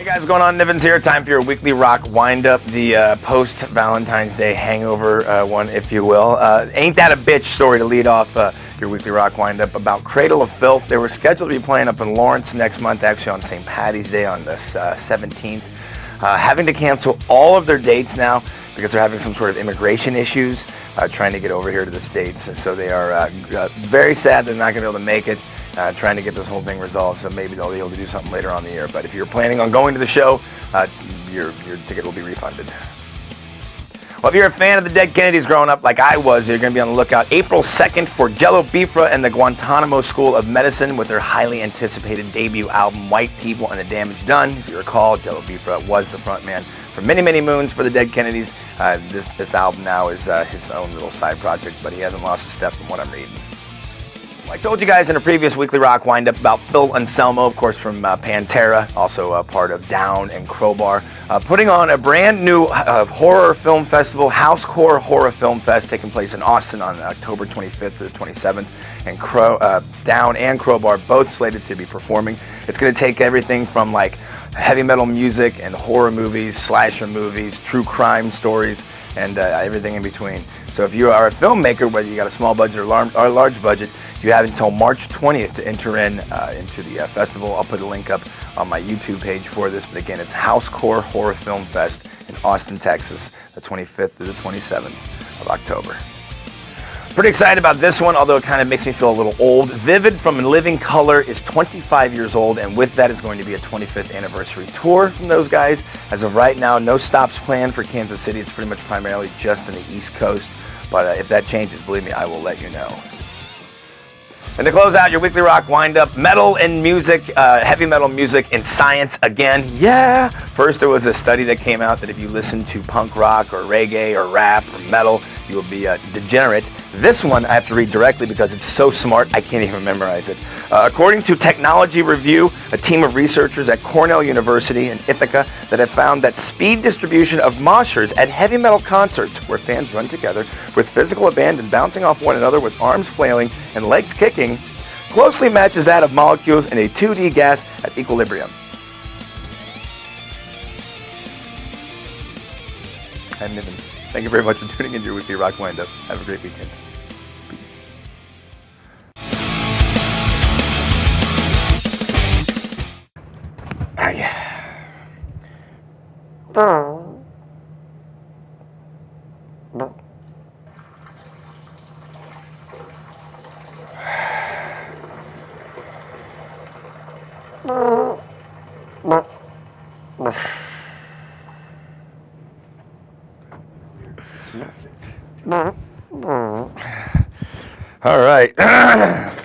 Hey guys, what's going on? Nivens here. Time for your weekly rock wind-up, the post-Valentine's Day hangover one, if you will. Ain't That a Bitch story to lead off your weekly rock wind-up about Cradle of Filth. They were scheduled to be playing up in Lawrence next month, actually on St. Patty's Day on the 17th. Having to cancel all of their dates now because they're having some sort of immigration issues, trying to get over here to the States. So they are very sad they're not going to be able to make it. Trying to get this whole thing resolved, so maybe they'll be able to do something later on in the year. But if you're planning on going to the show, your ticket will be refunded. Well, if you're a fan of the Dead Kennedys growing up like I was, you're going to be on the lookout April 2nd for Jello Biafra and the Guantanamo School of Medicine with their highly anticipated debut album, White People and the Damage Done. If you recall, Jello Biafra was the frontman for many, many moons for the Dead Kennedys. This album now is his own little side project, but he hasn't lost a step from what I'm reading. I told you guys in a previous weekly rock wind-up about Phil Anselmo, of course, from Pantera, also part of Down and Crowbar, putting on a brand new horror film festival, Housecore Horror Film Fest, taking place in Austin on October 25th to the 27th, and Down and Crowbar both slated to be performing. It's going to take everything from like heavy metal music and horror movies, slasher movies, true crime stories, and everything in between. So if you are a filmmaker, whether you got a small budget or large budget, you have until March 20th to enter into the festival. I'll put a link up on my YouTube page for this. But again, it's Housecore Horror Film Fest in Austin, Texas, the 25th through the 27th of October. Pretty excited about this one, although it kind of makes me feel a little old. Vivid from In Living Color is 25 years old, and with that is going to be a 25th anniversary tour from those guys. As of right now, no stops planned for Kansas City. It's pretty much primarily just on the East Coast. But if that changes, believe me, I will let you know. And to close out your weekly rock wind-up, metal and music, heavy metal music and science again. Yeah! First, there was a study that came out that if you listen to punk rock or reggae or rap or metal, you will be a degenerate. This one I have to read directly because it's so smart I can't even memorize it. According to Technology Review, a team of researchers at Cornell University in Ithaca that have found that speed distribution of moshers at heavy metal concerts where fans run together with physical abandon bouncing off one another with arms flailing and legs kicking closely matches that of molecules in a 2D gas at equilibrium. I'm Niven. Thank you very much for tuning into your weekly rock wind-up. Have a great weekend. All right.